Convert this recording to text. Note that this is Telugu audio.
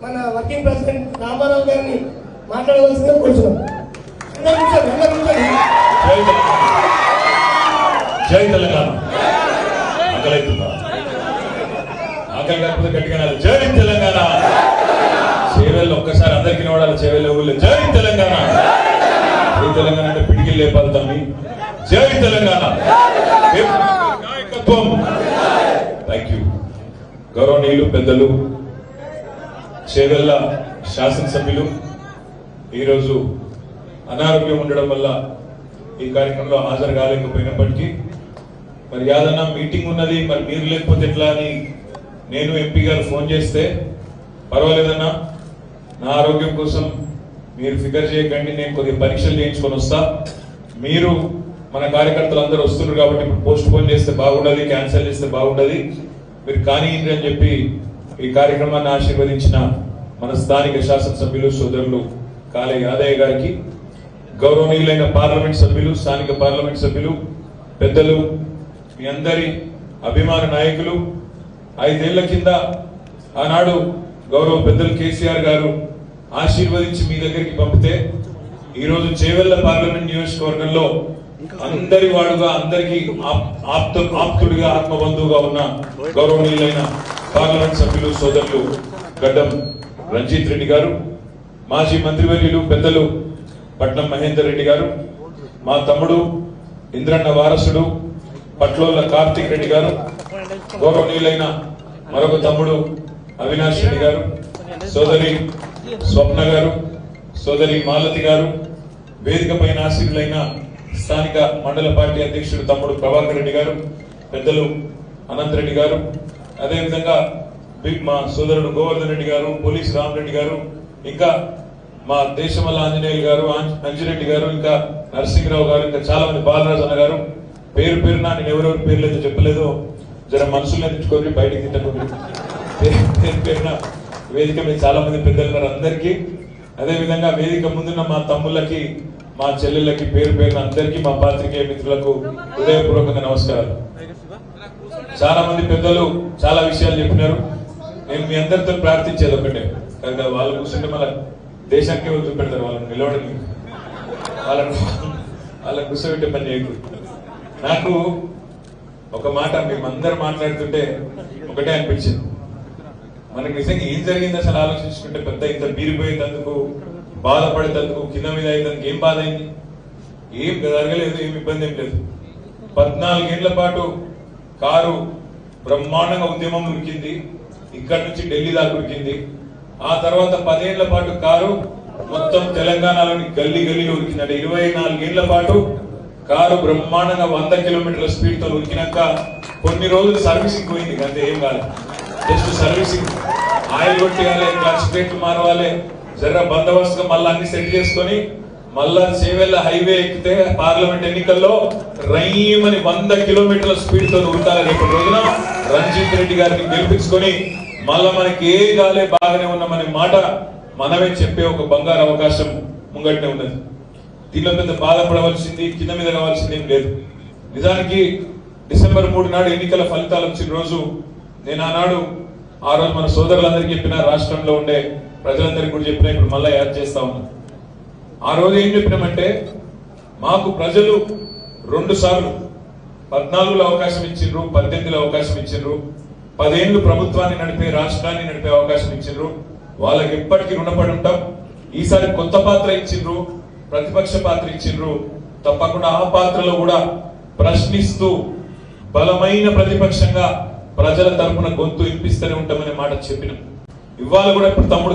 మన వర్కింగ్ ప్రెసిడెంట్ రామారావు గారిని మాట్లాడవలసిందిగా కోరుతున్నాం. జై తెలంగాణ. ఆకలి కాకపోతే గట్టిగా జై తెలంగాణ. చేవెళ్ళు ఒక్కసారి అందరికీ నోడాలి. చేవెళ్ళ ఊళ్ళో జై తెలంగాణ. జై తెలంగాణ అంటే పిడికిలు లేపాలి తమ్మి. జై తెలంగాణ. నాయకత్వం. Thank you. గౌరవనీయులు పెద్దలు, చేవెళ్ళ శాసనసభ్యులు ఈరోజు అనారోగ్యం ఉండడం వల్ల ఈ కార్యక్రమంలో హాజరు కాలేకపోయినప్పటికీ మరి యాదన్న మీటింగ్ ఉన్నది, మరి మీరు లేకపోతే ఎట్లా అని నేను ఎంపీ గారు ఫోన్ చేస్తే, పర్వాలేదన్నా నా ఆరోగ్యం కోసం మీరు ఫికర్ చేయకండి, నేను కొద్దిగా పరీక్షలు చేయించుకొని వస్తా, మీరు మన కార్యకర్తలు అందరూ వస్తున్నారు కాబట్టి ఇప్పుడు పోస్ట్ పోన్ చేస్తే బాగుండదు, క్యాన్సిల్ చేస్తే బాగుండదు, మీరు కానివ్వండి అని చెప్పి ఈ కార్యక్రమాన్ని ఆశీర్వదించిన మన స్థానిక శాసనసభ్యులు సోదరులు కాళే యాదయ్య గారికి, గౌరవనీయులైన పార్లమెంట్ సభ్యులు, స్థానిక పార్లమెంట్ సభ్యులు, పెద్దలు, మీ అందరి అభిమాన నాయకులు, 5 ఏళ్ల కింద ఆనాడు గౌరవ పెద్దలు కేసీఆర్ గారు ఆశీర్వదించి మీ దగ్గరికి పంపితే ఈరోజు చేవెళ్ళ పార్లమెంట్ నియోజకవర్గంలో అందరి వాడుగా, అందరికీ ఆప్తుడిగా, ఆత్మబంధువుగా ఉన్న గౌరవనీయులైన పార్లమెంట్ సభ్యులు సోదరులు గడ్డం రంజిత్ రెడ్డి గారు, మాజీ మంత్రివర్యులు పెద్దలు పట్నం మహేందర్ రెడ్డి గారు, మా తమ్ముడు ఇంద్రన్న వారసుడు పట్లోళ్ళ కార్తీక్ రెడ్డి గారు, గౌరవనీయులైన మరొక తమ్ముడు అవినాష్ రెడ్డి గారు, సోదరి స్వప్న గారు, సోదరి మాలతి గారు, వేదిక పైన ఆశీర్యులైన స్థానిక మండల పార్టీ అధ్యక్షుడు తమ్ముడు ప్రభాకర్ రెడ్డి గారు, పెద్దలు అనంత్ రెడ్డి గారు, అదేవిధంగా మా సోదరుడు గోవర్ధన్ రెడ్డి గారు, పోలీస్ రామరెడ్డి గారు, ఇంకా మా దేశమల్ల ఆంజనేయులు గారు, అంజిరెడ్డి గారు, ఇంకా నరసింహరావు గారు, ఇంకా చాలా మంది, బాలరాజు అన్న గారు, పేరు పేరున నేను ఎవరెవరి పేర్లు అయితే చెప్పలేదు, జర మనసులో తెచ్చుకొని బయటికి తిట్టకుండా పేరు పేరున వేదిక మీద చాలా మంది పెద్దలు ఉన్నారు అందరికీ, అదేవిధంగా వేదిక ముందున్న మా తమ్ముళ్ళకి, మా చెల్లెళ్ళకి పేరు పేరున అందరికీ, మా పాత్రికేయ మిత్రులకు హృదయపూర్వకంగా నమస్కారాలు. చాలా మంది పెద్దలు చాలా విషయాలు చెప్పినారు. నేను మీ అందరితో ప్రార్థించేది ఒకటే, కదా వాళ్ళు కూర్చుంటే మళ్ళీ దేశానికి చూపెడతారు, వాళ్ళని నిలవడం, వాళ్ళని కూర్చోబెట్టే పని చేయకూడదు. నాకు ఒక మాట మేమందరూ మాట్లాడుతుంటే ఒకటే అనిపించింది, మనకి నిజంగా ఏం జరిగింది అసలు ఆలోచించుకుంటే, పెద్ద ఇంత బీరిపోయేందుకు, బాధపడేందుకు, కింద మీద అయ్యేందుకు ఏం బాధ అయింది? ఏం జరగలేదు, ఏం ఇబ్బంది ఏం లేదు. 14 ఏళ్ల పాటు కారు బ్రహ్మాండంగా ఉద్యమం ఉరికింది, ఇక్కడి నుంచి ఢిల్లీ దాకా ఉరికింది. ఆ తర్వాత 10 ఏళ్ల పాటు కారు మొత్తం తెలంగాణలోని గల్లీ గల్లీలో ఉరికిందంటే 24 ఏళ్ల పాటు కారు బ్రహ్మాండంగా 100 కిలోమీటర్ల స్పీడ్ తో ఉరికినాక కొన్ని రోజులు సర్వీసింగ్ పోయింది, అంతే, ఏం కాదు, జస్ట్ సర్వీసింగ్, ఆయిల్ కొట్టేయాలి, క్లచ్ ప్లేట్లు మారవాలి, జర్ర బందోబస్తుగా మళ్ళీ అన్ని సెట్ చేసుకొని మళ్ళా చేవెళ్ళ హైవే ఎక్కితే పార్లమెంట్ ఎన్నికల్లో రైమని 100 కిలోమీటర్ల స్పీడ్ తో ఉడతారు. రేపటి రోజున రంజిత్ రెడ్డి గారిని గెలిపించుకొని మళ్ళా మనకి ఏ గాలే బాగానే ఉన్నామనే మాట మనమే చెప్పే ఒక బంగారు అవకాశం ముంగట్నే ఉన్నది. దీనిలో పెద్ద బాధపడవలసింది, కింద మీద కావాల్సింది ఏం లేదు. నిజానికి డిసెంబర్ 3 నాడు ఎన్నికల ఫలితాలు వచ్చిన రోజు నేను ఆ రోజు మన సోదరులందరికీ చెప్పిన, రాష్ట్రంలో ఉండే ప్రజలందరికీ కూడా చెప్పిన, ఇప్పుడు మళ్ళీ యాడ్ చేస్తా ఉన్నా. ఆ రోజు ఏం చెప్పినామంటే, మాకు ప్రజలు 2 సార్లు 14లో అవకాశం ఇచ్చిండ్రు, 18లో అవకాశం ఇచ్చిండ్రు, 10 ఏళ్లు ప్రభుత్వాన్ని నడిపే, రాష్ట్రాన్ని నడిపే అవకాశం ఇచ్చిండ్రు. వాళ్ళకి ఎప్పటికీ రుణపడి ఉంటాం. ఈసారి కొత్త పాత్ర ఇచ్చిండ్రు, ప్రతిపక్ష పాత్ర ఇచ్చిండ్రు, తప్పకుండా ఆ పాత్రలో కూడా ప్రశ్నిస్తూ బలమైన ప్రతిపక్షంగా ప్రజల తరపున గొంతు వినిపిస్తూనే ఉంటామనే మాట చెప్పినాం. ఇవాళ కూడా ఇప్పుడు తమ్ముడు